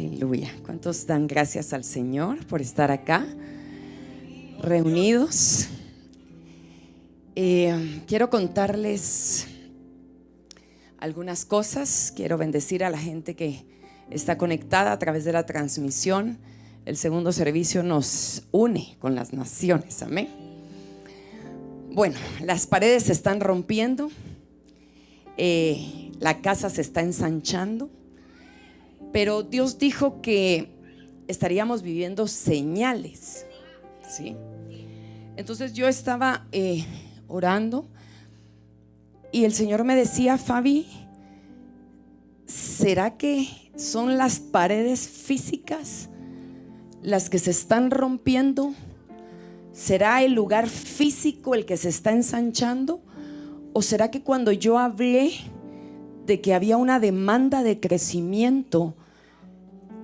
Aleluya. ¿Cuántos dan gracias al Señor por estar acá reunidos? Quiero contarles algunas cosas. Quiero bendecir a la gente que está conectada a través de la transmisión. El segundo servicio nos une con las naciones. Amén. Bueno, las paredes se están rompiendo, la casa se está ensanchando, pero Dios dijo que estaríamos viviendo señales, ¿sí? Entonces yo estaba orando y el Señor me decía: Fabi, ¿será que son las paredes físicas las que se están rompiendo? ¿Será el lugar físico el que se está ensanchando? ¿O será que cuando yo hablé de que había una demanda de crecimiento,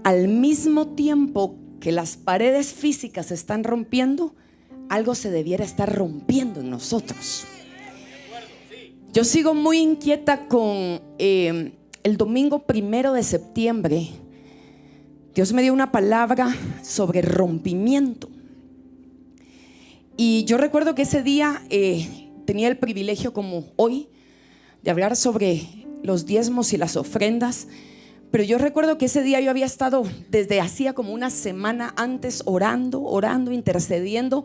al mismo tiempo que las paredes físicas se están rompiendo, algo se debiera estar rompiendo en nosotros? Yo sigo muy inquieta con el domingo 1 de septiembre. Dios me dio una palabra sobre rompimiento. Y yo recuerdo que ese día tenía el privilegio, como hoy, de hablar sobre los diezmos y las ofrendas. Pero yo recuerdo que ese día yo había estado desde hacía como una semana antes orando, intercediendo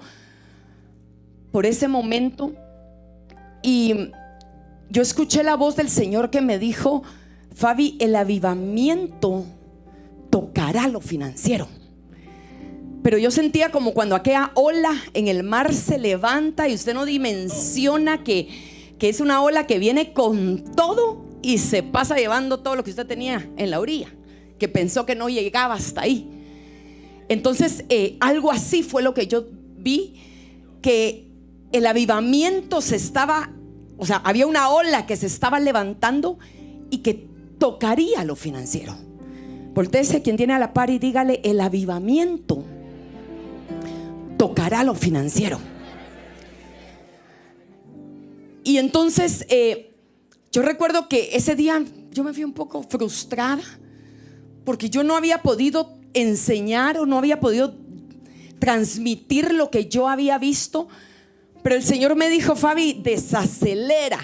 por ese momento. Y yo escuché la voz del Señor que me dijo: Fabi, el avivamiento tocará lo financiero. Pero yo sentía como cuando aquella ola en el mar se levanta y usted no dimensiona que es una ola que viene con todo y se pasa llevando todo lo que usted tenía en la orilla, que pensó que no llegaba hasta ahí. Entonces algo así fue lo que yo vi, que el avivamiento se estaba, o sea, había una ola que se estaba levantando y que tocaría lo financiero. Voltéese a quien tiene a la par y dígale: el avivamiento tocará lo financiero. Y entonces yo recuerdo que ese día yo me fui un poco frustrada porque yo no había podido enseñar o no había podido transmitir lo que yo había visto. Pero el Señor me dijo: Fabi, desacelera.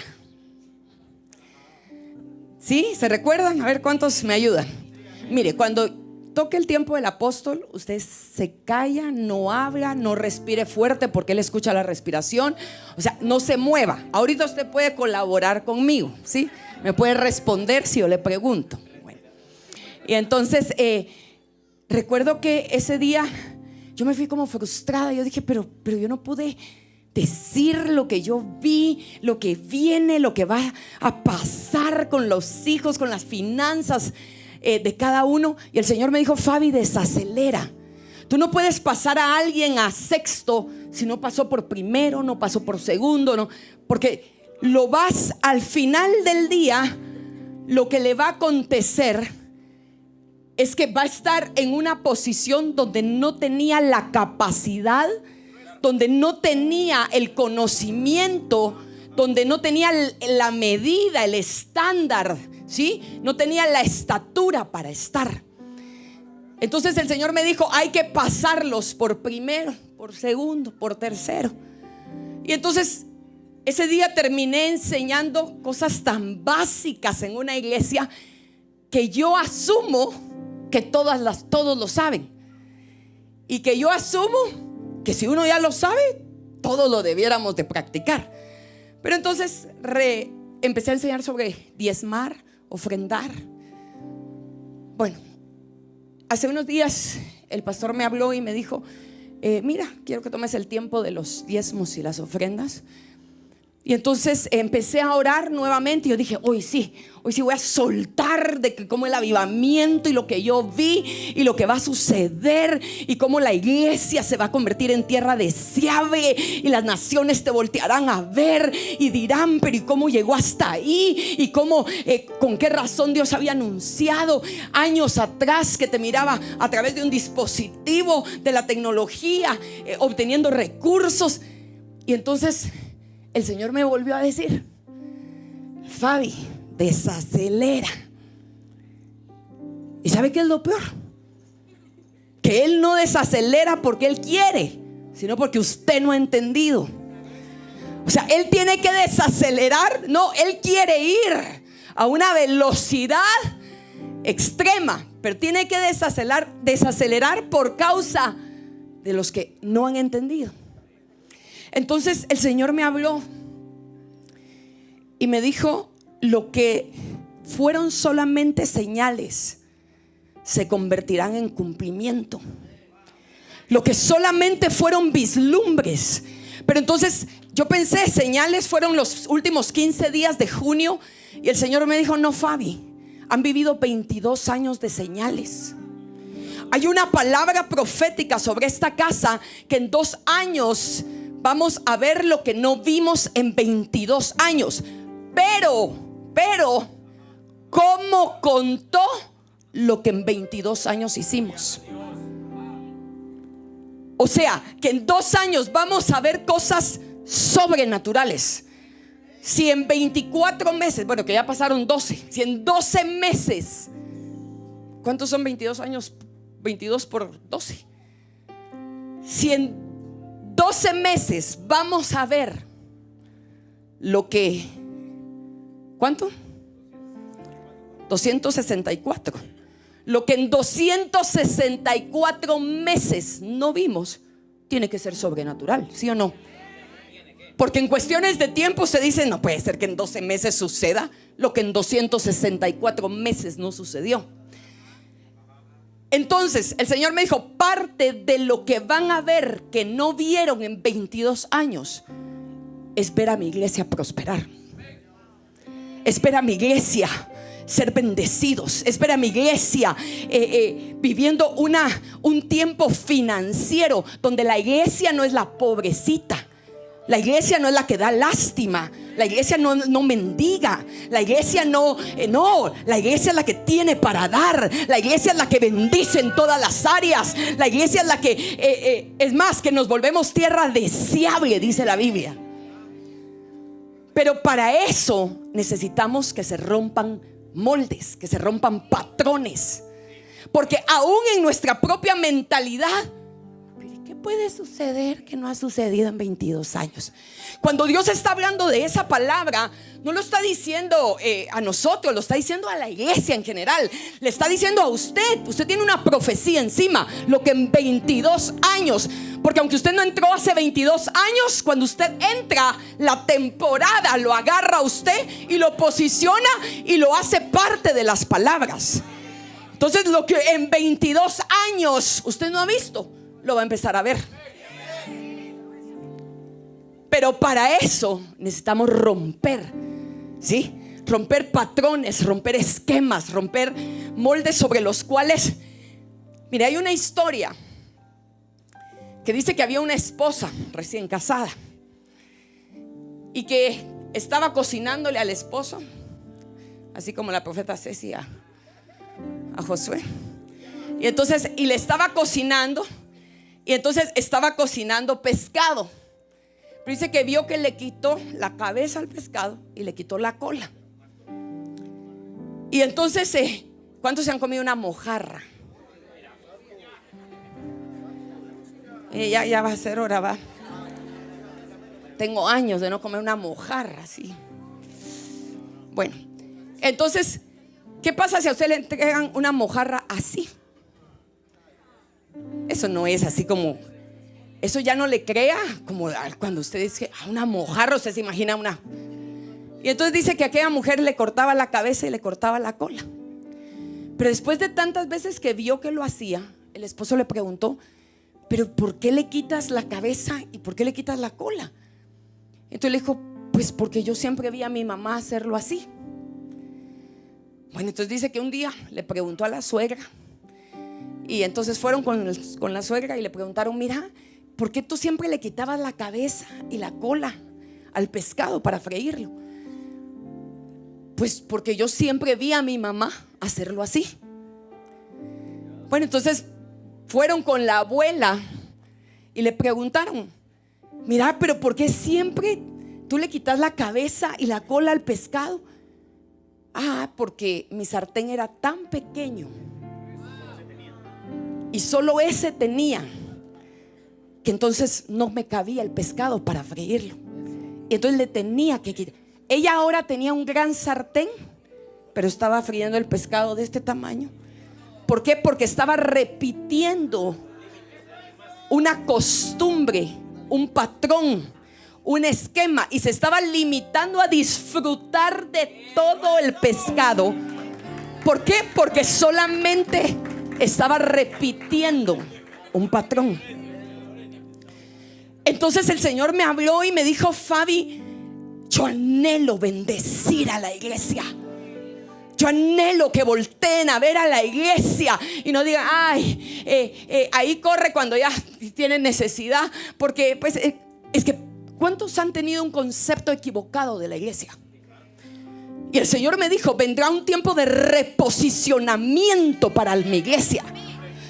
¿Sí? ¿Se recuerdan? A ver cuántos me ayudan. Mire, cuando toque el tiempo del apóstol, usted se calla, no habla, no respire fuerte porque él escucha la respiración. O sea, no se mueva. Ahorita usted puede colaborar conmigo, ¿sí? Me puede responder si yo le pregunto. Bueno. Y entonces recuerdo que ese día yo me fui como frustrada. Yo dije, pero yo no pude decir lo que yo vi, lo que viene, lo que va a pasar con los hijos, con las finanzas de cada uno. Y el Señor me dijo: Fabi, desacelera. Tú no puedes pasar a alguien a sexto si no pasó por primero, no pasó por segundo, no, porque lo vas, al final del día, lo que le va a acontecer es que va a estar en una posición donde no tenía la capacidad, donde no tenía el conocimiento, donde no tenía la medida, el estándar, ¿sí? No tenía la estatura para estar. Entonces el Señor me dijo: hay que pasarlos por primero, por segundo, por tercero. Y entonces ese día terminé enseñando cosas tan básicas en una iglesia que yo asumo que todos lo saben, y que yo asumo que si uno ya lo sabe, todos lo debiéramos de practicar. Pero entonces empecé a enseñar sobre diezmar, ofrendar. Bueno, hace unos días el pastor me habló y me dijo: mira, quiero que tomes el tiempo de los diezmos y las ofrendas. Y entonces empecé a orar nuevamente. Y yo dije: hoy sí voy a soltar de que como el avivamiento y lo que yo vi y lo que va a suceder, y cómo la iglesia se va a convertir en tierra deseable y las naciones te voltearán a ver y dirán: pero ¿y cómo llegó hasta ahí? Y cómo, con qué razón Dios había anunciado años atrás que te miraba a través de un dispositivo de la tecnología, obteniendo recursos. Y entonces el Señor me volvió a decir: Fabi, desacelera. ¿Y sabe qué es lo peor? que Él no desacelera porque Él quiere, sino porque usted no ha entendido. O sea, Él tiene que desacelerar. No, Él quiere ir a una velocidad extrema, pero tiene que desacelerar por causa de los que no han entendido. Entonces el Señor me habló y me dijo: lo que fueron solamente señales se convertirán en cumplimiento. Lo que solamente fueron vislumbres. Pero entonces yo pensé, señales fueron los últimos 15 días de junio. Y el Señor me dijo: no, Fabi, han vivido 22 años de señales. Hay una palabra profética sobre esta casa, que en 2 años vamos a ver lo que no vimos en 22 años. Pero ¿cómo contó lo que en 22 años hicimos? O sea, que en 2 años vamos a ver cosas sobrenaturales. Si en 24 meses, bueno, que ya pasaron 12, si en 12 meses, ¿cuántos son 22 años? 22 por 12. Si en 12 meses vamos a ver lo que, ¿cuánto? 264. Lo que en 264 meses no vimos, tiene que ser sobrenatural, ¿sí o no? Porque en cuestiones de tiempo se dice: no puede ser que en 12 meses suceda lo que en 264 meses no sucedió. Entonces el Señor me dijo: parte de lo que van a ver que no vieron en 22 años es ver a mi iglesia prosperar, es ver a mi iglesia ser bendecidos, es ver a mi iglesia viviendo un tiempo financiero donde la iglesia no es la pobrecita. La iglesia no es la que da lástima. La iglesia no mendiga. La iglesia no, la iglesia es la que tiene para dar. La iglesia es la que bendice en todas las áreas. La iglesia es la que, es más, que nos volvemos tierra deseable, dice la Biblia. Pero para eso necesitamos que se rompan moldes, que se rompan patrones. Porque aún en nuestra propia mentalidad, ¿qué puede suceder que no ha sucedido en 22 años? Cuando Dios está hablando de esa palabra, no lo está diciendo a nosotros, lo está diciendo a la iglesia en general. Le está diciendo a usted. Usted tiene una profecía encima. Lo que en 22 años, porque aunque usted no entró hace 22 años, cuando usted entra, la temporada lo agarra a usted y lo posiciona y lo hace parte de las palabras. Entonces lo que en 22 años usted no ha visto, lo va a empezar a ver. Pero para eso necesitamos romper, ¿sí? Romper patrones, romper esquemas, romper moldes sobre los cuales, mire, hay una historia que dice que había una esposa recién casada y que estaba cocinándole al esposo, así como la profeta Ceci a Josué. Y entonces, y le estaba cocinando. Y entonces estaba cocinando pescado. Pero dice que vio que le quitó la cabeza al pescado y le quitó la cola. Y entonces, ¿cuántos se han comido una mojarra? Ya va a ser hora, va. Tengo años de no comer una mojarra así. Bueno, entonces, ¿qué pasa si a usted le entregan una mojarra así? Eso no es así como, eso ya no le crea como cuando usted dice una mojarra, usted se imagina una. Y entonces dice que aquella mujer le cortaba la cabeza y le cortaba la cola. Pero después de tantas veces que vio que lo hacía, el esposo le preguntó: ¿pero por qué le quitas la cabeza y por qué le quitas la cola? Entonces le dijo: pues porque yo siempre vi a mi mamá hacerlo así. Bueno, entonces dice que un día le preguntó a la suegra. Y entonces fueron con la suegra y le preguntaron: mira, ¿por qué tú siempre le quitabas la cabeza y la cola al pescado para freírlo? Pues porque yo siempre vi a mi mamá hacerlo así. Bueno, entonces fueron con la abuela y le preguntaron: mira, pero ¿por qué siempre tú le quitas la cabeza y la cola al pescado? Ah, porque mi sartén era tan pequeño y solo ese tenía, que entonces no me cabía el pescado para freírlo, y entonces le tenía que quitar. Ella ahora tenía un gran sartén, pero estaba friendo el pescado de este tamaño. ¿Por qué? Porque estaba repitiendo una costumbre, un patrón, un esquema, y se estaba limitando a disfrutar de todo el pescado. ¿Por qué? Porque solamente estaba repitiendo un patrón. Entonces el Señor me habló y me dijo: Fabi, yo anhelo bendecir a la iglesia. Yo anhelo que volteen a ver a la iglesia y no digan: ay, ahí corre cuando ya tienen necesidad. Porque pues es que ¿cuántos han tenido un concepto equivocado de la iglesia? Y el Señor me dijo: vendrá un tiempo de reposicionamiento para mi iglesia.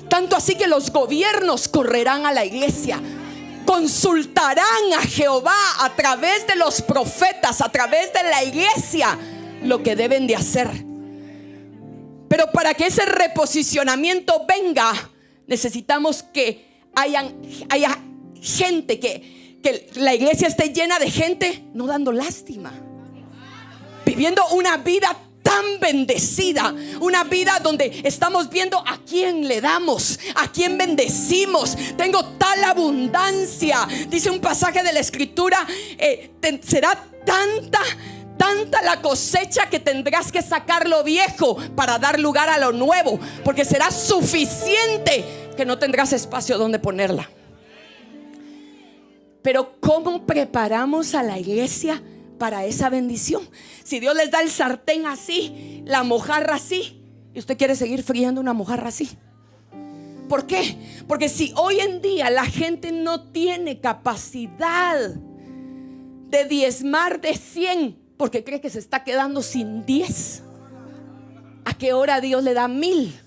Tanto así que los gobiernos correrán a la iglesia, consultarán a Jehová a través de los profetas, a través de la iglesia, lo que deben de hacer. Pero para que ese reposicionamiento venga, necesitamos que haya gente, que la iglesia esté llena de gente no dando lástima, viviendo una vida tan bendecida, una vida donde estamos viendo a quién le damos, a quién bendecimos. Tengo tal abundancia, dice un pasaje de la escritura, será tanta la cosecha que tendrás que sacar lo viejo para dar lugar a lo nuevo, porque será suficiente que no tendrás espacio donde ponerla. Pero ¿cómo preparamos a la iglesia para esa bendición? Si Dios les da el sartén así, la mojarra así, y usted quiere seguir friendo una mojarra así. ¿Por qué? Porque si hoy en día la gente no tiene capacidad de diezmar de 100 porque cree que se está quedando sin 10, ¿a qué hora Dios le da 1000?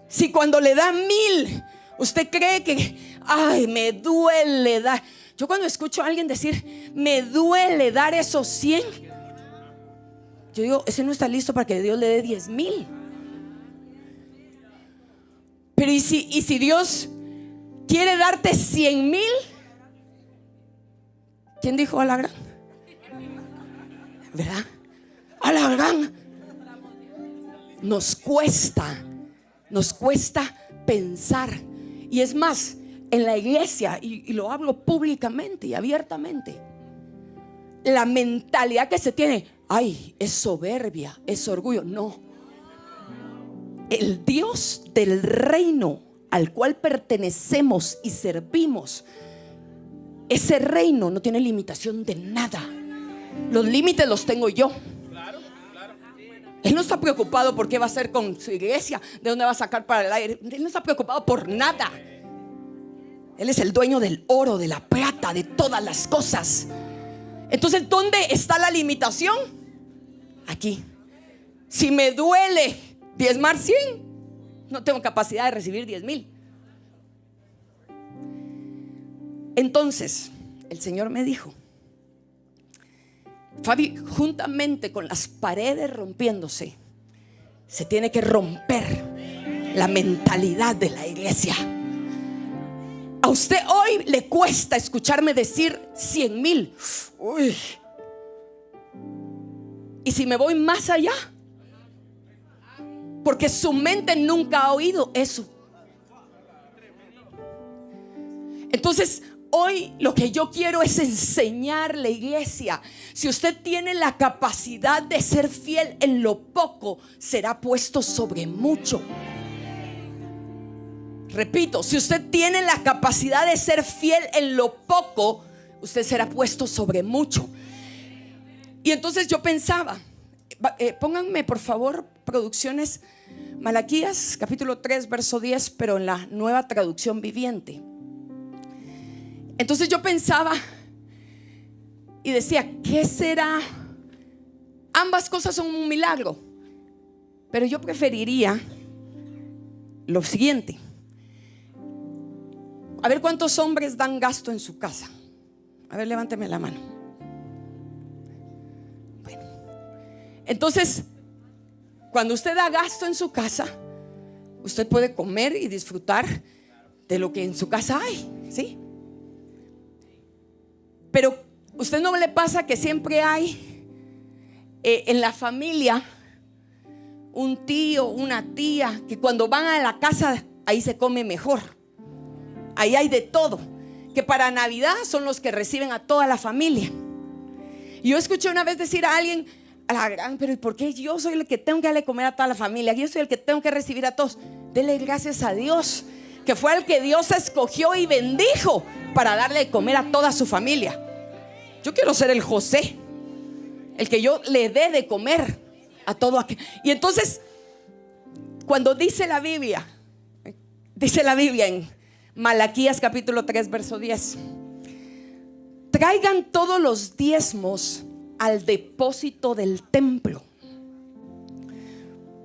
Si cuando le da 1000 usted cree que ay, me duele dar. Yo cuando escucho a alguien decir me duele dar esos 100, yo digo, ese no está listo para que Dios le dé 10,000. Pero ¿y si Dios quiere darte 100,000? ¿Quién dijo a la gran? ¿Verdad? A la gran. Nos cuesta pensar. Y es más, en la iglesia, y lo hablo públicamente y abiertamente, la mentalidad que se tiene: ay, es soberbia, es orgullo. No. El Dios del reino al cual pertenecemos y servimos, ese reino no tiene limitación de nada. Los límites los tengo yo. Él no está preocupado por qué va a hacer con su iglesia, de dónde va a sacar para el aire. Él no está preocupado por nada. Él es el dueño del oro, de la plata, de todas las cosas. Entonces, ¿dónde está la limitación? Aquí. Si me duele diezmar 100, no tengo capacidad de recibir 10,000. Entonces el Señor me dijo: Fabi, juntamente con las paredes rompiéndose, se tiene que romper la mentalidad de la iglesia. A usted hoy le cuesta escucharme decir 100,000. Uy. Y si me voy más allá, porque su mente nunca ha oído eso. Entonces hoy lo que yo quiero es enseñarle, iglesia. Si usted tiene la capacidad de ser fiel en lo poco, será puesto sobre mucho. Repito, si usted tiene la capacidad de ser fiel en lo poco, usted será puesto sobre mucho. Y entonces yo pensaba, pónganme por favor, producciones, Malaquías capítulo 3 verso 10, pero en la Nueva Traducción Viviente. Entonces yo pensaba y decía, ¿qué será? Ambas cosas son un milagro, pero yo preferiría lo siguiente. A ver cuántos hombres dan gasto en su casa. A ver, levánteme la mano. Bueno, entonces, cuando usted da gasto en su casa, usted puede comer y disfrutar de lo que en su casa hay, ¿sí? Pero ¿usted no le pasa que siempre hay en la familia un tío, una tía, que cuando van a la casa ahí se come mejor? Ahí hay de todo, que para Navidad son los que reciben a toda la familia. Y yo escuché una vez decir a alguien, a la gran, pero ¿y por qué yo soy el que tengo que darle comer a toda la familia? Yo soy el que tengo que recibir a todos. Dele gracias a Dios, que fue el que Dios escogió y bendijo para darle de comer a toda su familia. Yo quiero ser el José, el que yo le dé de comer a todo aquel. Y entonces, cuando dice la Biblia en Malaquías capítulo 3 verso 10, traigan todos los diezmos al depósito del templo.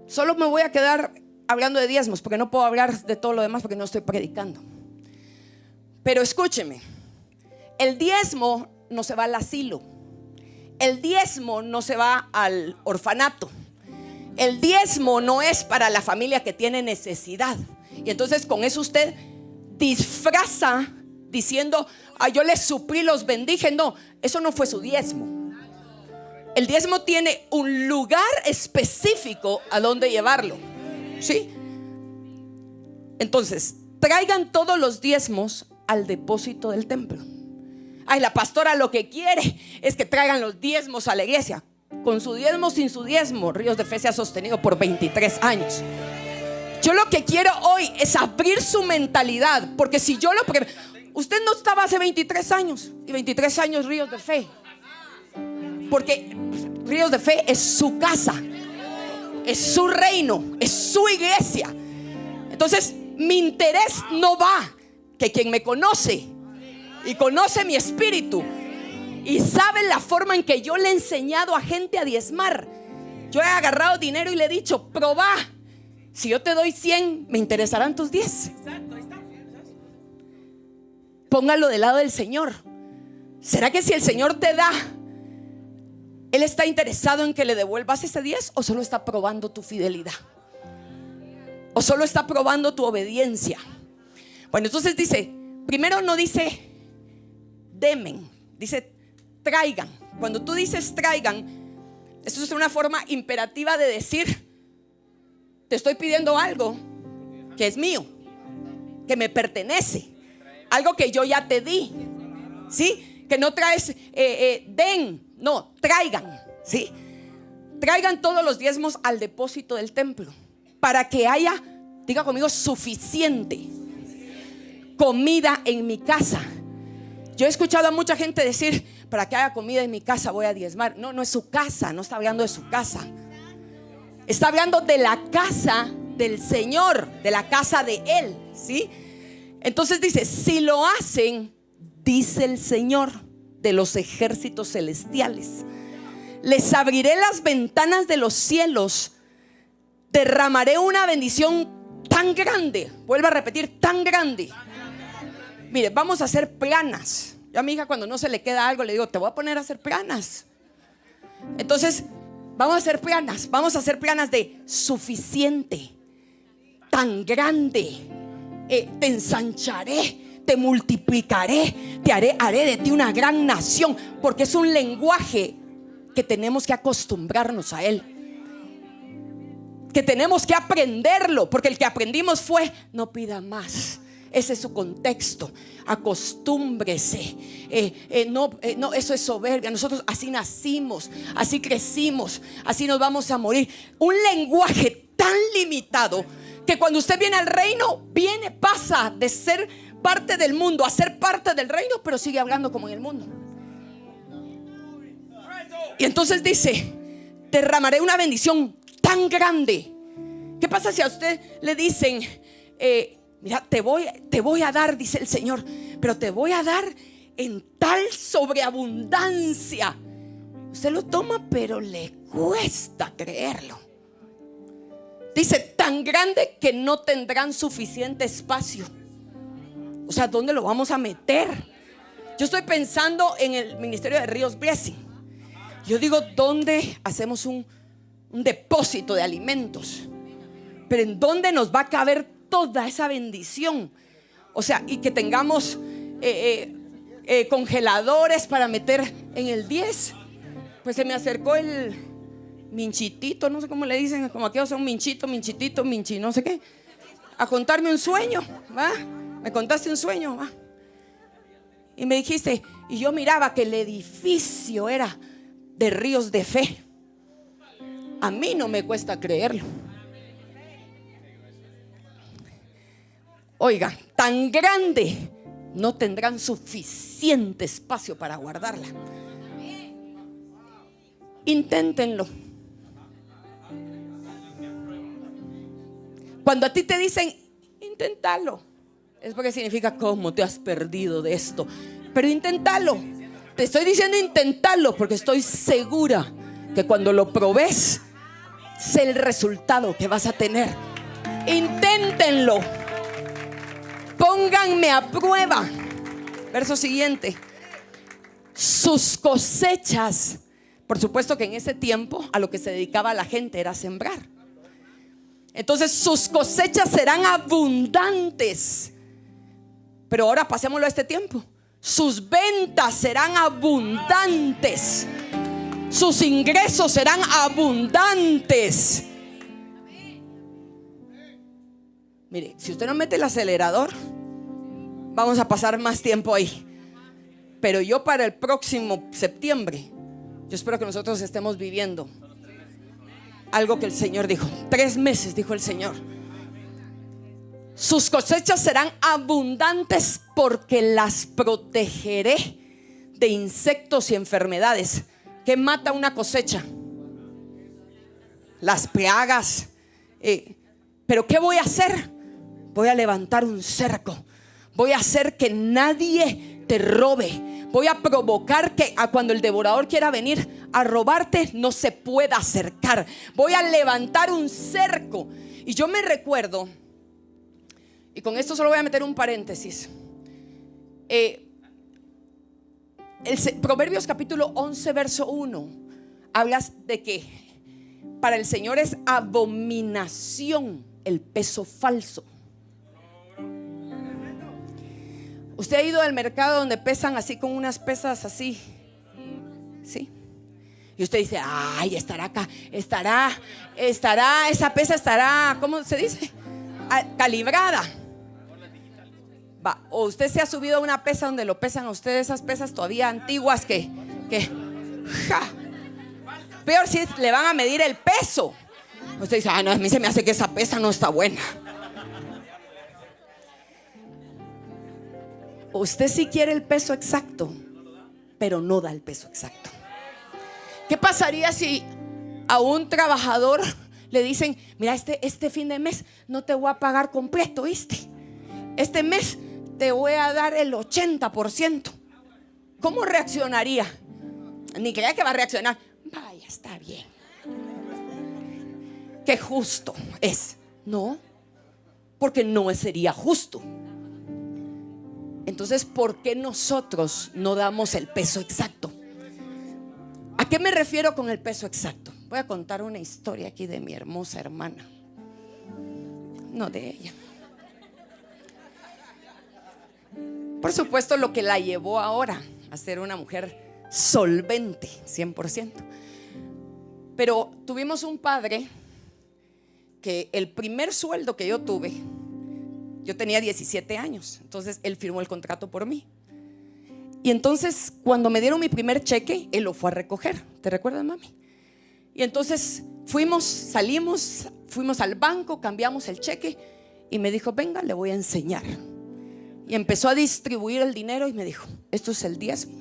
Solo me voy a quedar hablando de diezmos, porque no puedo hablar de todo lo demás porque no estoy predicando. Pero escúcheme, el diezmo no se va al asilo, el diezmo no se va al orfanato, el diezmo no es para la familia que tiene necesidad. Y entonces con eso usted disfraza diciendo, yo les suplí, los bendije. No, eso no fue su diezmo. El diezmo tiene un lugar específico a donde llevarlo, ¿sí? Entonces, traigan todos los diezmos al depósito del templo. Ay, la pastora lo que quiere es que traigan los diezmos a la iglesia. Con su diezmo, sin su diezmo, Ríos de Fe se ha sostenido por 23 años. Yo lo que quiero hoy es abrir su mentalidad, porque si yo usted no estaba hace 23 años, y 23 años Ríos de Fe, porque Ríos de Fe es su casa, es su reino, es su iglesia. Entonces mi interés no va, que quien me conoce y conoce mi espíritu y sabe la forma en que yo le he enseñado a gente a diezmar. Yo he agarrado dinero y le he dicho, probá, si yo te doy 100, me interesarán tus 10. Póngalo del lado del Señor. ¿Será que si el Señor te da, Él está interesado en que le devuelvas ese 10, o solo está probando tu fidelidad? ¿O solo está probando tu obediencia? Bueno, entonces dice, primero no dice demen, dice traigan. Cuando tú dices traigan, esto es una forma imperativa de decir, te estoy pidiendo algo que es mío, que me pertenece, algo que yo ya te di, ¿sí? Que no traes den, no, traigan, ¿sí? Traigan todos los diezmos al depósito del templo, para que haya, diga conmigo, suficiente comida en mi casa. Yo he escuchado a mucha gente decir, para que haya comida en mi casa voy a diezmar. No, no es su casa, no está hablando de su casa. Está hablando de la casa del Señor, de la casa de Él, ¿sí? Entonces dice, si lo hacen, dice el Señor de los ejércitos celestiales, les abriré las ventanas de los cielos, derramaré una bendición tan grande. Vuelvo a repetir, tan grande. Mire, vamos a hacer planas. Yo a mi hija, cuando no se le queda algo, le digo, te voy a poner a hacer planas. Entonces vamos a hacer planas de suficiente, tan grande, te ensancharé, te multiplicaré, haré de ti una gran nación. Porque es un lenguaje que tenemos que acostumbrarnos a él, que tenemos que aprenderlo, porque el que aprendimos fue, no pida más. Ese es su contexto. Acostúmbrese. No, eso es soberbia. Nosotros así nacimos, así crecimos, así nos vamos a morir. Un lenguaje tan limitado que cuando usted viene al reino, pasa de ser parte del mundo a ser parte del reino, pero sigue hablando como en el mundo. Y entonces dice, derramaré una bendición tan grande. ¿Qué pasa si a usted le dicen, mira, te voy a dar, dice el Señor, pero te voy a dar en tal sobreabundancia? Usted lo toma, pero le cuesta creerlo. Dice, tan grande que no tendrán suficiente espacio. O sea, ¿dónde lo vamos a meter? Yo estoy pensando en el ministerio de Ríos Blessing. Yo digo, ¿dónde hacemos un depósito de alimentos? Pero ¿en dónde nos va a caber toda esa bendición? O sea, y que tengamos congeladores para meter en el 10. Pues se me acercó el minchitito, no sé cómo le dicen, como aquellos son minchito, minchitito, minchi, no sé qué, a contarme un sueño, ¿va? Me contaste un sueño, ¿va? Y me dijiste, y yo miraba que el edificio era de Ríos de Fe. A mí no me cuesta creerlo. Oiga, tan grande, no tendrán suficiente espacio para guardarla. Inténtenlo. Cuando a ti te dicen inténtalo, es porque significa cómo te has perdido de esto. Pero inténtalo. Te estoy diciendo inténtalo porque estoy segura que cuando lo probes, sé el resultado que vas a tener. Inténtenlo. Pónganme a prueba. Verso siguiente. Sus cosechas. Por supuesto que en ese tiempo a lo que se dedicaba la gente era sembrar. Entonces sus cosechas serán abundantes. Pero ahora pasémoslo a este tiempo. Sus ventas serán abundantes. Sus ingresos serán abundantes. Mire, si usted no mete el acelerador, vamos a pasar más tiempo ahí. Pero yo para el próximo septiembre, yo espero que nosotros estemos viviendo algo que el Señor dijo. 3 meses dijo el Señor. Sus cosechas serán abundantes porque las protegeré de insectos y enfermedades. ¿Qué mata una cosecha? Las plagas. Pero ¿qué voy a hacer? Voy a levantar un cerco. Voy a hacer que nadie te robe. Voy a provocar que cuando el devorador quiera venir a robarte, no se pueda acercar. Voy a levantar un cerco. Y yo me recuerdo, y con esto solo voy a meter un paréntesis, Proverbios capítulo 11 verso 1 hablas de que para el Señor es abominación el peso falso. Usted ha ido al mercado donde pesan así con unas pesas así, ¿sí? Y usted dice, ay, estará acá, estará, esa pesa estará, ¿cómo se dice? Calibrada. Va, o usted se ha subido a una pesa donde lo pesan a usted, esas pesas todavía antiguas que peor si le van a medir el peso. Usted dice, no, a mí se me hace que esa pesa no está buena. Usted sí quiere el peso exacto, pero no da el peso exacto. ¿Qué pasaría si a un trabajador le dicen, mira, este fin de mes no te voy a pagar completo, ¿viste? Este mes te voy a dar el 80%. ¿Cómo reaccionaría? Ni crea que va a reaccionar. Vaya, está bien. Qué justo es. No, porque no sería justo. Entonces, ¿por qué nosotros no damos el peso exacto? ¿A qué me refiero con el peso exacto? Voy a contar una historia aquí de mi hermosa hermana. No de ella. Por supuesto, lo que la llevó ahora a ser una mujer solvente, 100%. Pero tuvimos un padre que el primer sueldo que yo tuve, yo tenía 17 años. Entonces él firmó el contrato por mí. Y entonces cuando me dieron mi primer cheque, él lo fue a recoger. ¿Te recuerdas, mami? Y entonces salimos, fuimos al banco, cambiamos el cheque y me dijo, venga, le voy a enseñar. Y empezó a distribuir el dinero y me dijo, esto es el diezmo.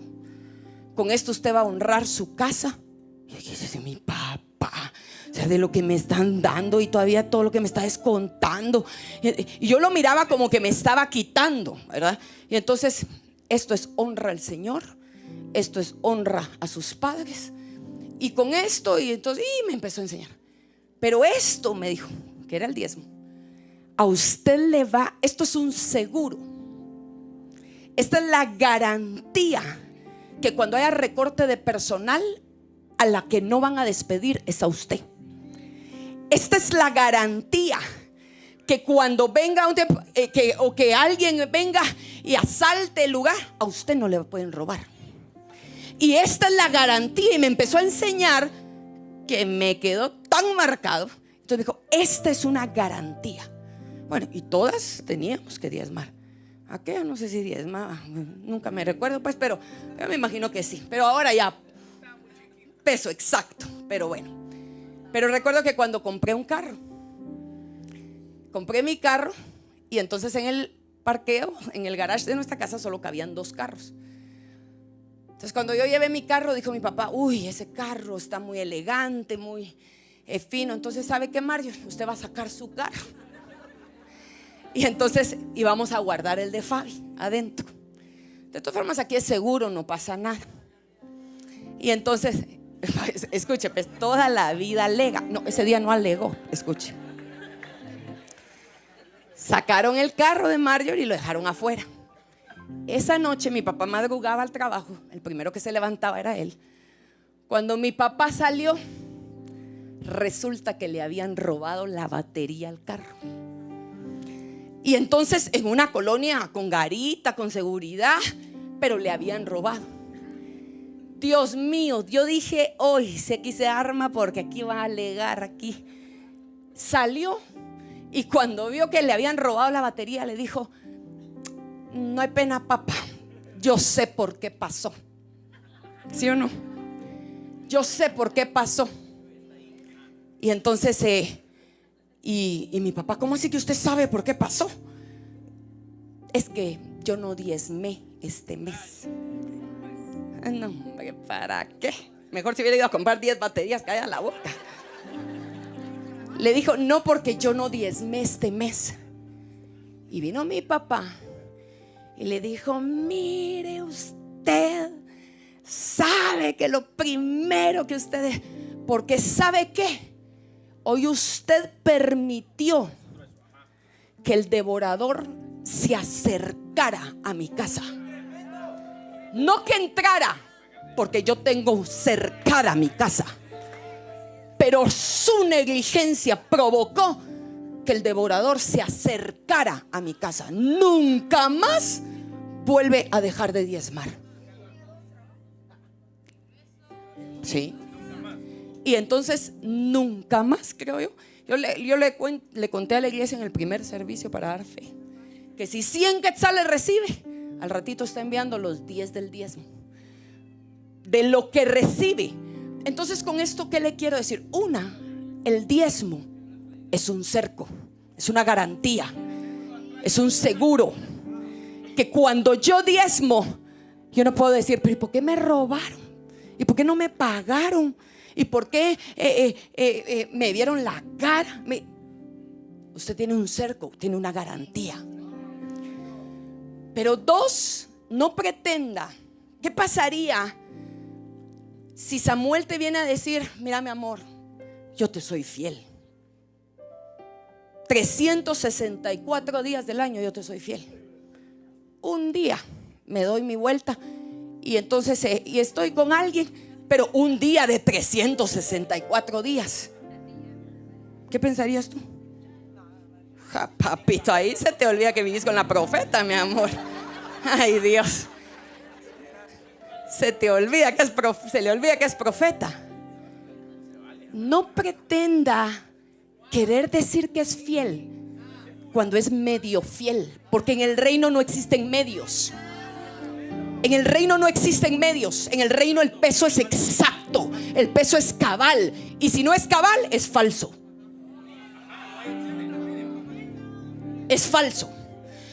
Con esto usted va a honrar su casa. Y yo dije, mi papá, o sea, de lo que me están dando y todavía todo lo que me está descontando. Y yo lo miraba como que me estaba quitando, ¿verdad? Y entonces, esto es honra al Señor, esto es honra a sus padres. Y con esto, y entonces, me empezó a enseñar. Pero esto me dijo, que era el diezmo, a usted le va, esto es un seguro. Esta es la garantía que cuando haya recorte de personal, a la que no van a despedir es a usted. esta es la garantía que cuando venga que alguien venga y asalte el lugar, a usted no le pueden robar. Y esta es la garantía. Y me empezó a enseñar, que me quedó tan marcado. Entonces me dijo, esta es una garantía. Bueno, y todas teníamos que diezmar. Aquella no sé si diezmaba, nunca me recuerdo pues, pero yo me imagino que sí. Pero ahora ya peso exacto. Pero bueno, pero recuerdo que cuando compré un carro, compré mi carro, y entonces en el parqueo, en el garage de nuestra casa, solo cabían 2 carros. Entonces cuando yo llevé mi carro, dijo mi papá, uy, ese carro está muy elegante, muy fino. Entonces, ¿sabe qué, Mario? Usted va a sacar su carro. Y entonces íbamos a guardar el de Fabi adentro. De todas formas, aquí es seguro, no pasa nada. Y entonces, escuche, pues toda la vida alega. No, ese día no alegó, escuche. Sacaron el carro de Marjorie y lo dejaron afuera. Esa noche mi papá madrugaba al trabajo. El primero que se levantaba era él. Cuando mi papá salió, resulta que le habían robado la batería al carro. Y entonces en una colonia con garita, con seguridad, pero le habían robado. Dios mío, yo dije, hoy sé que se arma porque aquí va a alegar aquí. Salió y cuando vio que le habían robado la batería, le dijo, no hay pena, papá, yo sé por qué pasó. ¿Sí o no? Yo sé por qué pasó. Y entonces y mi papá, ¿cómo así que usted sabe por qué pasó? Es que yo no diezmé este mes. No, ¿para qué? Mejor si hubiera ido a comprar 10 baterías, calla la boca. Le dijo, no, porque yo no diezmé este mes. Y vino mi papá y le dijo, mire, usted sabe que lo primero que usted, porque ¿sabe qué? Hoy usted permitió que el devorador se acercara a mi casa. No que entrara, porque yo tengo cercada mi casa, pero su negligencia provocó que el devorador se acercara a mi casa. Nunca más vuelve a dejar de diezmar. Sí. Y entonces nunca más, creo yo. Yo le conté a la iglesia en el primer servicio para dar fe, que si 100 quetzales recibe, al ratito está enviando los 10 del diezmo de lo que recibe. Entonces, con esto, ¿qué le quiero decir? Una, el diezmo es un cerco, es una garantía, es un seguro. Que cuando yo diezmo, yo no puedo decir, pero ¿y por qué me robaron? ¿Y por qué no me pagaron? ¿Y por qué me vieron la cara? Usted tiene un cerco, tiene una garantía. Pero 2, no pretenda. ¿Qué pasaría si Samuel te viene a decir, mira mi amor, yo te soy fiel 364 días del año, yo te soy fiel? Un día me doy mi vuelta y entonces y estoy con alguien, pero un día de 364 días, ¿qué pensarías tú? Ja, papito, ahí se te olvida que vivís con la profeta, mi amor. Ay, Dios. Se le olvida que es profeta. No pretenda querer decir que es fiel cuando es medio fiel, porque en el reino no existen medios. En el reino no existen medios. En el reino el peso es exacto, el peso es cabal, y si no es cabal, es falso. Es falso.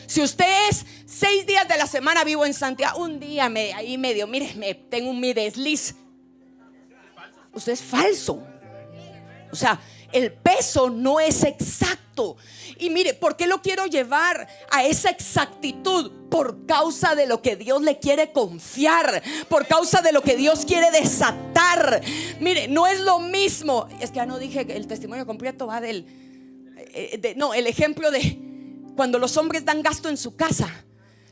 Si usted es 6 días de la semana vivo en Santiago, un día ahí medio, mire, tengo mi desliz, usted es falso. O sea, el peso no es exacto. Y mire, ¿por qué lo quiero llevar a esa exactitud? Por causa de lo que Dios le quiere confiar, por causa de lo que Dios quiere desatar. Mire, no es lo mismo. Es que ya no dije que el testimonio completo va el ejemplo de cuando los hombres dan gasto en su casa.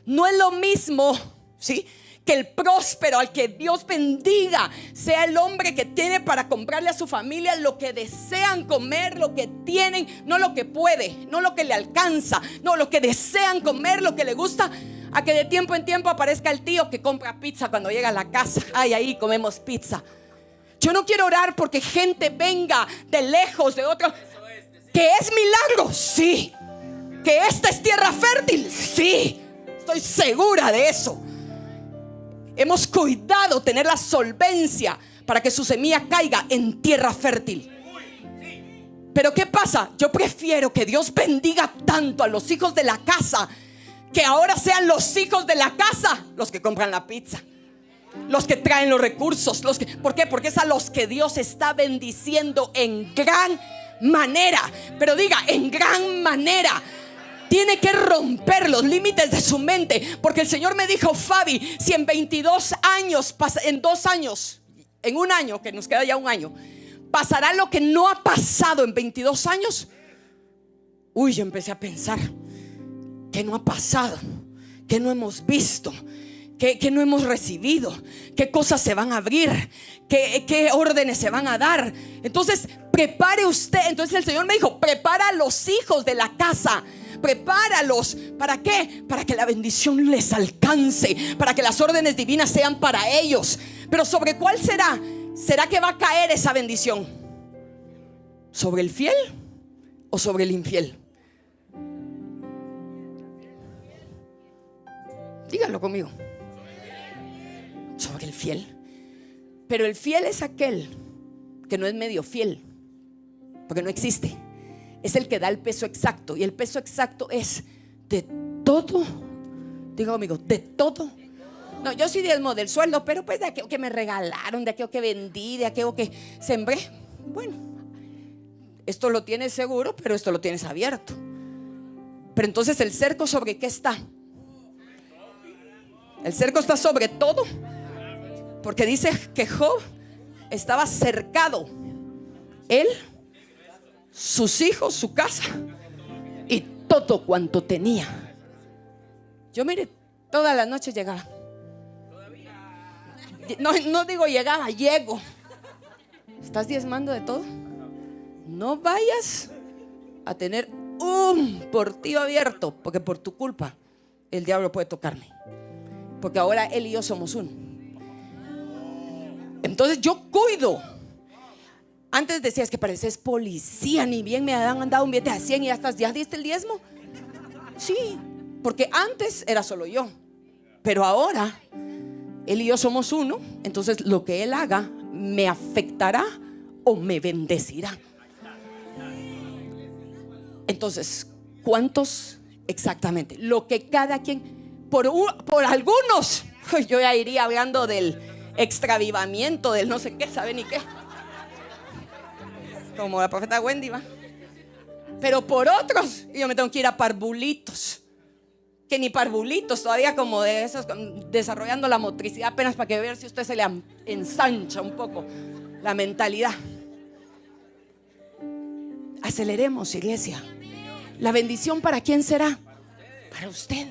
No es lo mismo, ¿sí?, que el próspero, al que Dios bendiga, sea el hombre que tiene para comprarle a su familia lo que desean comer, lo que tienen, no lo que puede, no lo que le alcanza, no lo que desean comer, lo que le gusta. A que de tiempo en tiempo aparezca el tío que compra pizza cuando llega a la casa. Ay, ahí comemos pizza. Yo no quiero orar porque gente venga de lejos, de otro. ¿Que es milagro? Sí. ¿Que esta es tierra fértil? Sí. Estoy segura de eso. Hemos cuidado tener la solvencia para que su semilla caiga en tierra fértil. Pero ¿qué pasa? Yo prefiero que Dios bendiga tanto a los hijos de la casa, que ahora sean los hijos de la casa los que compran la pizza, los que traen los recursos, ¿por qué? Porque es a los que Dios está bendiciendo en gran manera. Pero diga, en gran manera. Tiene que romper los límites de su mente, porque el Señor me dijo: Fabi, si en 22 años, en 2 años, en un año, que nos queda ya un año, pasará lo que no ha pasado en 22 años. Uy, yo empecé a pensar: ¿qué no ha pasado? ¿Qué no hemos visto? ¿Qué no hemos recibido? ¿Qué cosas se van a abrir? ¿Qué órdenes se van a dar? Entonces prepare usted. Entonces el Señor me dijo: prepara a los hijos de la casa. Prepáralos. ¿Para qué? Para que la bendición les alcance, para que las órdenes divinas sean para ellos. Pero ¿sobre cuál será? ¿Será que va a caer esa bendición? ¿Sobre el fiel o sobre el infiel? Díganlo conmigo. Sobre el fiel. Pero el fiel es aquel que no es medio fiel, porque no existe. Es el que da el peso exacto. Y el peso exacto es de todo. Diga conmigo, de todo. No, yo sí diezmo del sueldo, pero pues de aquello que me regalaron, de aquello que vendí, de aquello que sembré. Bueno, esto lo tienes seguro, pero esto lo tienes abierto. Pero entonces el cerco, ¿sobre qué está? El cerco está sobre todo, porque dice que Job estaba cercado. Él, sus hijos, su casa y todo cuanto tenía. Yo, mire, todas las noches llegaba. No digo llegaba, llego. ¿Estás diezmando de todo? No vayas a tener un portillo abierto, porque por tu culpa el diablo puede tocarme. Porque ahora él y yo somos uno. Entonces yo cuido. Antes decías que pareces policía, ni bien me han dado un billete a 100 y ya diste el diezmo. Sí, porque antes era solo yo, pero ahora él y yo somos uno. Entonces lo que él haga me afectará o me bendecirá. Entonces, ¿cuántos exactamente? Lo que cada quien. Por algunos, yo ya iría hablando del extravivamiento, del no sé qué, sabe ni qué, como la profeta Wendy, va. Pero por otros, yo me tengo que ir a parvulitos, que ni parvulitos todavía, como de esos, desarrollando la motricidad apenas para que ver si usted se le ensancha un poco la mentalidad. Aceleremos, iglesia. La bendición, ¿para quién será? Para usted.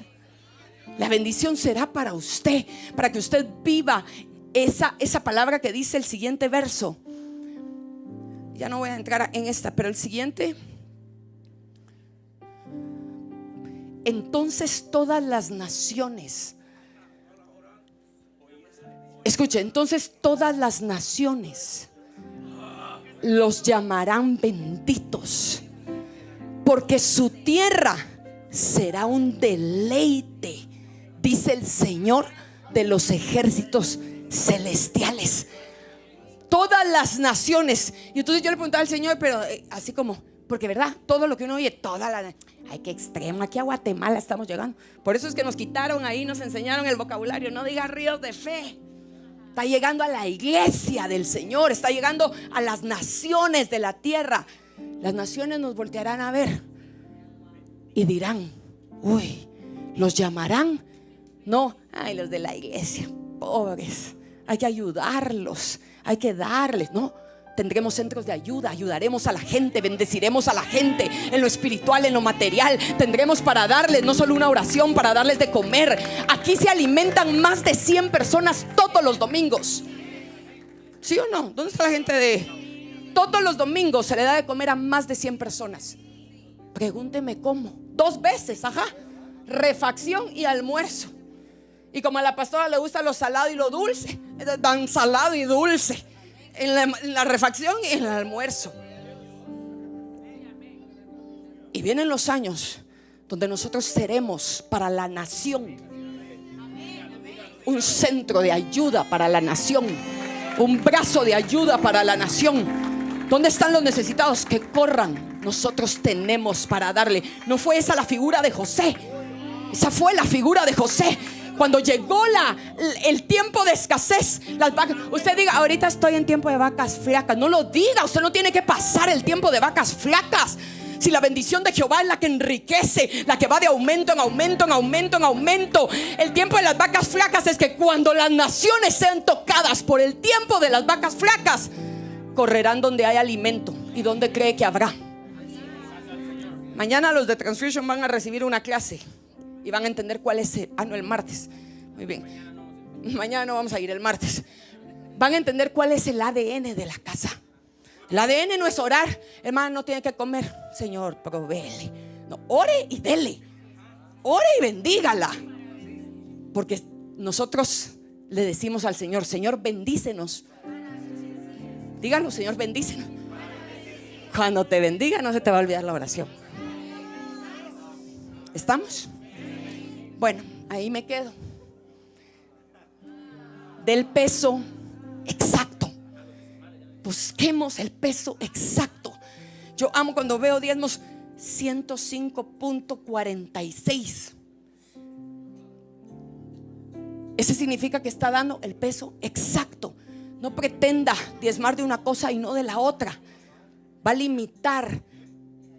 La bendición será para usted, para que usted viva esa palabra que dice el siguiente verso. Ya no voy a entrar en esta, pero el siguiente. Entonces todas las naciones, escuche, entonces todas las naciones los llamarán benditos, porque su tierra será un deleite, dice el Señor de los ejércitos celestiales. Todas las naciones. Y entonces yo le preguntaba al Señor, pero así como, porque verdad, todo lo que uno oye, ay, qué extremo, aquí a Guatemala estamos llegando. Por eso es que nos quitaron ahí, nos enseñaron el vocabulario. No diga ríos de fe. Está llegando a la iglesia del Señor, está llegando a las naciones de la tierra. Las naciones nos voltearán a ver y dirán: uy, los llamarán. No, ay, los de la iglesia, pobres, hay que ayudarlos, hay que darles. No, Tendremos centros de ayuda, ayudaremos a la gente, bendeciremos a la gente en lo espiritual, en lo material. Tendremos para darles no solo una oración, para darles de comer. Aquí se alimentan más de 100 personas todos los domingos. ¿Sí o no? ¿Dónde está la gente de todos los domingos se le da de comer a más de 100 personas? Pregúnteme cómo. 2 veces, refacción y almuerzo. Y como a la pastora le gusta lo salado y lo dulce, dan salado y dulce en la refacción y en el almuerzo. Y vienen los años donde nosotros seremos para la nación un centro de ayuda para la nación, un brazo de ayuda para la nación. ¿Dónde están los necesitados? Que corran. Nosotros tenemos para darle. ¿No fue esa la figura de José? Esa fue la figura de José. Cuando llegó el tiempo de escasez, las vacas, usted diga, ahorita estoy en tiempo de vacas flacas. No lo diga, usted no tiene que pasar el tiempo de vacas flacas. Si la bendición de Jehová es la que enriquece, la que va de aumento en aumento, en aumento, en aumento. El tiempo de las vacas flacas es que cuando las naciones sean tocadas por el tiempo de las vacas flacas, correrán donde hay alimento. ¿Y donde cree que habrá? Mañana los de Transfusion van a recibir una clase y van a entender cuál es el martes. Muy bien. Mañana no vamos a ir, el martes. Van a entender cuál es el ADN de la casa. El ADN no es orar. Hermano, no tiene que comer. Señor, provéele. No, ore y dele. Ore y bendígala. Porque nosotros le decimos al Señor, Señor, bendícenos. Dígalo, Señor, bendícenos. Cuando te bendiga no se te va a olvidar la oración. ¿Estamos? Bueno, ahí me quedo. Del peso exacto. Busquemos el peso exacto. Yo amo cuando veo diezmos 105.46. Ese significa que está dando el peso exacto. No pretenda diezmar de una cosa y no de la otra. Va a limitar: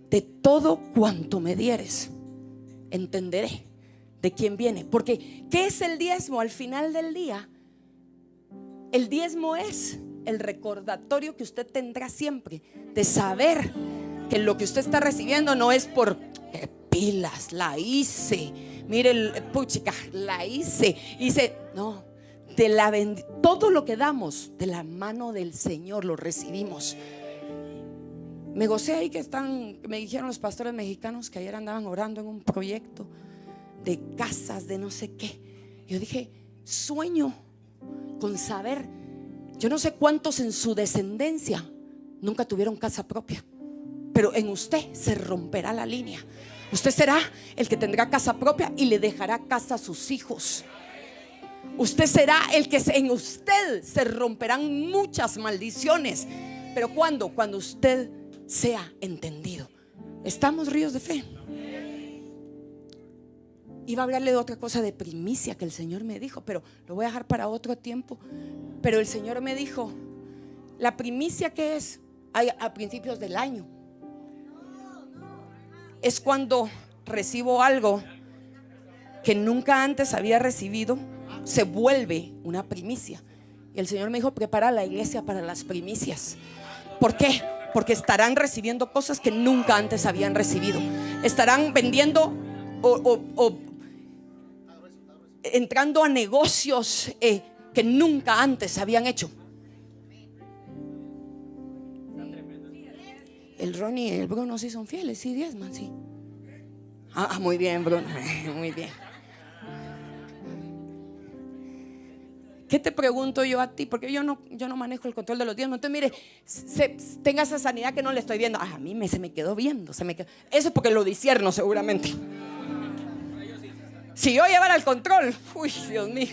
de todo cuanto me dieres, entenderé de quién viene. Porque ¿qué es el diezmo al final del día? El diezmo es el recordatorio que usted tendrá siempre de saber que lo que usted está recibiendo no es por pilas, la hice, mire, puchica, la hice, no, todo lo que damos de la mano del Señor lo recibimos. Me gocé ahí me dijeron los pastores mexicanos que ayer andaban orando en un proyecto de casas de no sé qué. Yo dije, sueño con saber. Yo no sé cuántos en su descendencia nunca tuvieron casa propia, pero en usted se romperá la línea. Usted será el que tendrá casa propia y le dejará casa a sus hijos. Usted será el que en usted se romperán muchas maldiciones. Pero ¿cuándo? Cuando usted sea entendido. ¿Estamos, ríos de fe? Iba a hablarle de otra cosa, de primicia, que el Señor me dijo, pero lo voy a dejar para otro tiempo. Pero el Señor me dijo, la primicia, ¿qué es? A principios del año es cuando recibo algo que nunca antes había recibido, se vuelve una primicia. Y el Señor me dijo, prepara la iglesia para las primicias. ¿Por qué? Porque estarán recibiendo cosas que nunca antes habían recibido. Estarán vendiendo o entrando a negocios que nunca antes habían hecho. El Ronnie y el Bruno sí son fieles, sí diezman, sí. Muy bien, Bruno, muy bien. ¿Qué te pregunto yo a ti? Porque yo no manejo el control de los diezmos. Entonces mire, tenga esa sanidad que no le estoy viendo. A mí se me quedó viendo, Eso es porque lo discierno seguramente. Si yo llevara el control, uy, Dios mío,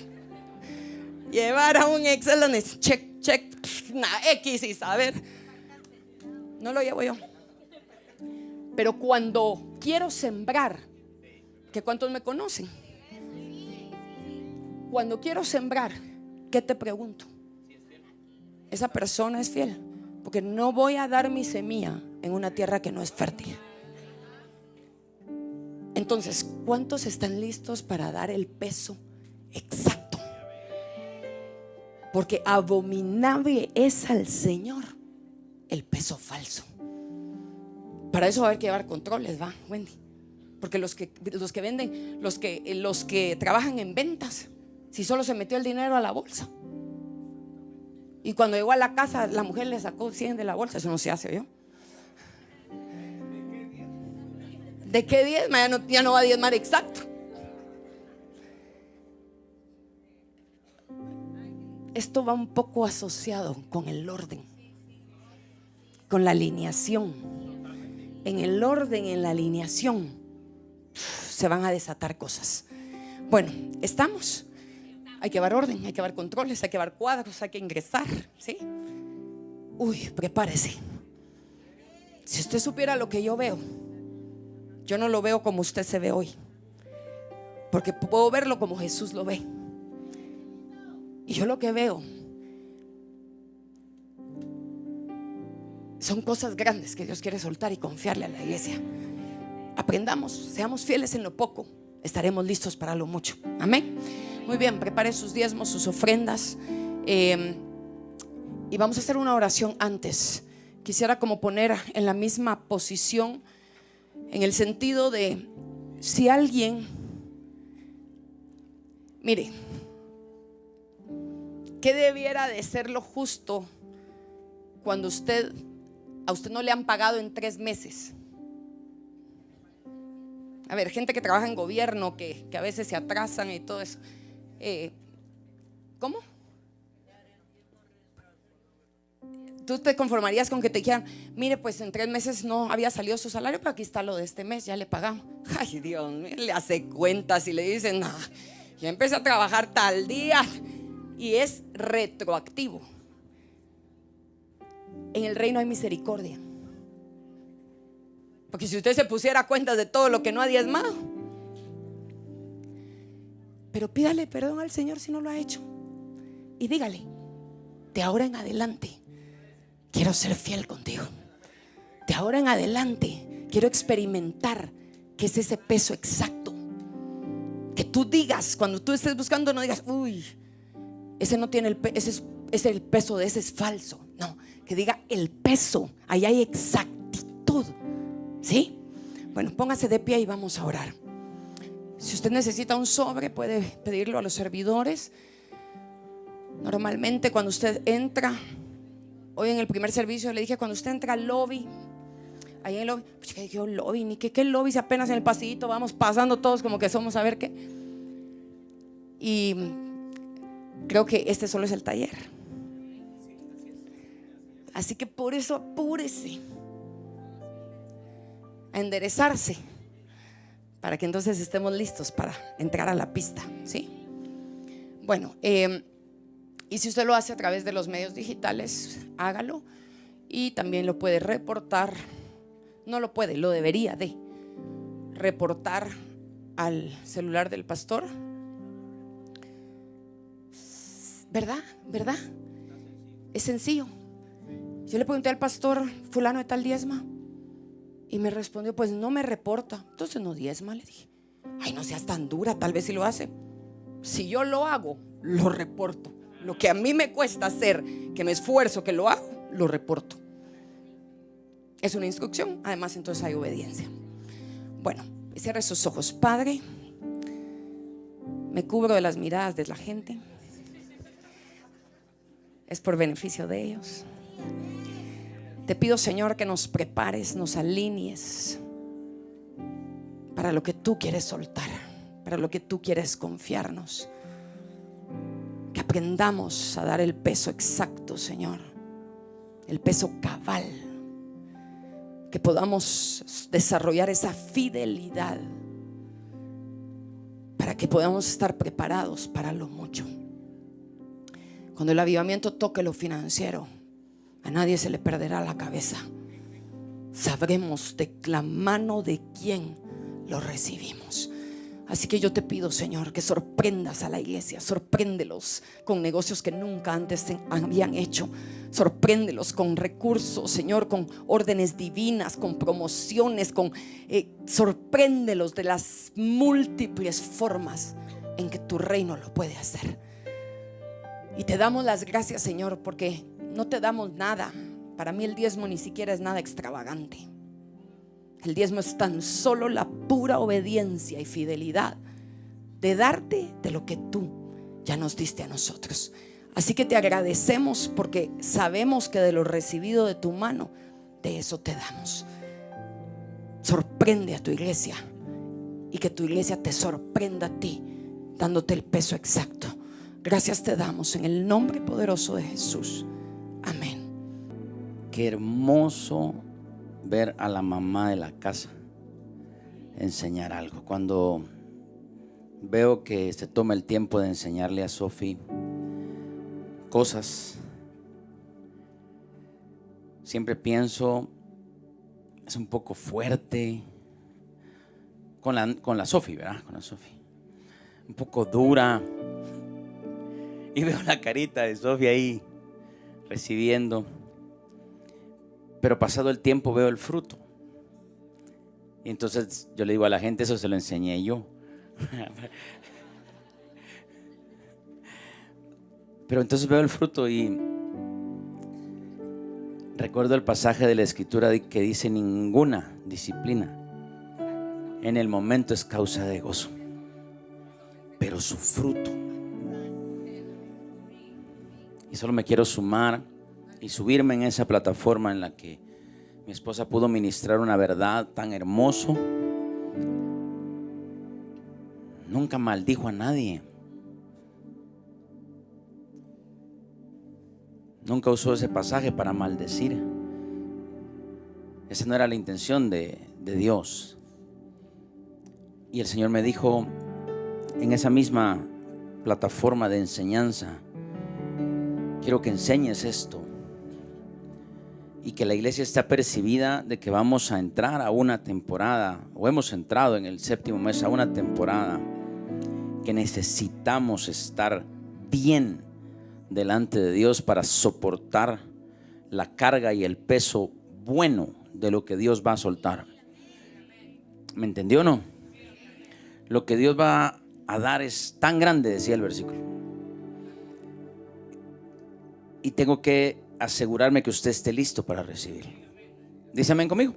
llevara un Excel donde check, una X y saber. No lo llevo yo. Pero cuando quiero sembrar, que cuántos me conocen, cuando quiero sembrar, ¿qué te pregunto? Esa persona es fiel, porque no voy a dar mi semilla en una tierra que no es fértil. Entonces, ¿cuántos están listos para dar el peso exacto? Porque abominable es al Señor el peso falso. Para eso va a haber que llevar controles, ¿va, Wendy? Porque los que venden, los que trabajan en ventas, si solo se metió el dinero a la bolsa y cuando llegó a la casa la mujer le sacó 100 de la bolsa, eso no se hace, ¿yo? ¿De qué diezma? Ya no va a diezmar exacto. Esto va un poco asociado con el orden, con la alineación. En el orden, en la alineación, se van a desatar cosas. Bueno, estamos. Hay que llevar orden, hay que llevar controles, hay que llevar cuadros, hay que ingresar, ¿sí? Uy, prepárese. Si usted supiera lo que yo veo, yo no lo veo como usted se ve hoy, porque puedo verlo como Jesús lo ve. Y yo lo que veo son cosas grandes que Dios quiere soltar y confiarle a la iglesia. Aprendamos, seamos fieles en lo poco, estaremos listos para lo mucho. Amén. Muy bien, prepare sus diezmos, sus ofrendas, y vamos a hacer una oración antes. Quisiera como poner en la misma posición, en el sentido de si alguien, mire, ¿qué debiera de ser lo justo cuando a usted no le han pagado en 3 meses? A ver, gente que trabaja en gobierno, que a veces se atrasan y todo eso. ¿Cómo? ¿Tú te conformarías con que te dijeran, mire, pues en 3 meses no había salido su salario, pero aquí está lo de este mes, ya le pagamos? Ay, Dios mío, le hace cuentas y le dicen, no, yo empecé a trabajar tal día. Y es retroactivo. En el reino hay misericordia, porque si usted se pusiera cuentas de todo lo que no ha diezmado, pero pídale perdón al Señor si no lo ha hecho y dígale, de ahora en adelante quiero ser fiel contigo. De ahora en adelante quiero experimentar que es ese peso exacto. Que tú digas, cuando tú estés buscando, no digas, uy, ese no tiene ese es el peso de ese, es falso. No, que diga el peso, ahí hay exactitud, ¿sí? Bueno, póngase de pie y vamos a orar. Si usted necesita un sobre, puede pedirlo a los servidores. Normalmente cuando usted entra, hoy en el primer servicio le dije, cuando usted entra al lobby, ahí en el lobby, pues que dije, lobby, ni que qué lobby, si apenas en el pasillito vamos pasando todos como que somos a ver qué. Y creo que este solo es el taller. Así que por eso apúrese a enderezarse, para que entonces estemos listos para entrar a la pista, ¿sí? Bueno, y si usted lo hace a través de los medios digitales, hágalo. Y también lo puede reportar. No lo puede, lo debería de reportar al celular del pastor. ¿Verdad? ¿Verdad? Es sencillo. Yo le pregunté al pastor, fulano de tal diezma, y me respondió, pues no me reporta, entonces no diezma. Le dije, ay, no seas tan dura, tal vez si lo hace. Si yo lo hago, lo reporto. Lo que a mí me cuesta hacer, que me esfuerzo, que lo hago, lo reporto. Es una instrucción, además entonces hay obediencia. Bueno, cierre sus ojos. Padre, me cubro de las miradas de la gente, es por beneficio de ellos. Te pido, Señor, que nos prepares, nos alinees para lo que tú quieres soltar, para lo que tú quieres confiarnos. Que aprendamos a dar el peso exacto, Señor, el peso cabal. Que podamos desarrollar esa fidelidad para que podamos estar preparados para lo mucho. Cuando el avivamiento toque lo financiero, a nadie se le perderá la cabeza. Sabremos de la mano de quién lo recibimos. Así que yo te pido, Señor, que sorprendas a la iglesia. Sorpréndelos con negocios que nunca antes habían hecho. Sorpréndelos con recursos, Señor, con órdenes divinas, con promociones, sorpréndelos de las múltiples formas en que tu reino lo puede hacer. Y te damos las gracias, Señor, porque no te damos nada Para mí el diezmo ni siquiera es nada extravagante. El diezmo es tan solo la pura obediencia y fidelidad de darte de lo que tú ya nos diste a nosotros. Así que te agradecemos porque sabemos que de lo recibido de tu mano, de eso te damos. Sorprende a tu iglesia y que tu iglesia te sorprenda a ti, dándote el peso exacto. Gracias te damos en el nombre poderoso de Jesús. Amén. Qué hermoso ver a la mamá de la casa enseñar algo. Cuando veo que se toma el tiempo de enseñarle a Sofi cosas, siempre pienso, es un poco fuerte con la Sofi, ¿verdad? Con la Sofi, un poco dura. Y veo la carita de Sofi ahí recibiendo. Pero pasado el tiempo veo el fruto. Y entonces yo le digo a la gente, eso se lo enseñé yo. Pero entonces veo el fruto y recuerdo el pasaje de la Escritura que dice: ninguna disciplina en el momento es causa de gozo, pero su fruto. Y solo me quiero sumar y subirme en esa plataforma en la que mi esposa pudo ministrar una verdad tan hermoso. Nunca maldijo a nadie. Nunca usó ese pasaje para maldecir. Esa no era la intención de Dios. Y el Señor me dijo en esa misma plataforma de enseñanza: quiero que enseñes esto y que la iglesia esté apercibida de que vamos a entrar a una temporada, o hemos entrado en el 7º mes a una temporada que necesitamos estar bien delante de Dios para soportar la carga y el peso bueno de lo que Dios va a soltar. ¿Me entendió o no? Lo que Dios va a dar es tan grande, decía el versículo. Y tengo que asegurarme que usted esté listo para recibir. ¿Dice amén conmigo?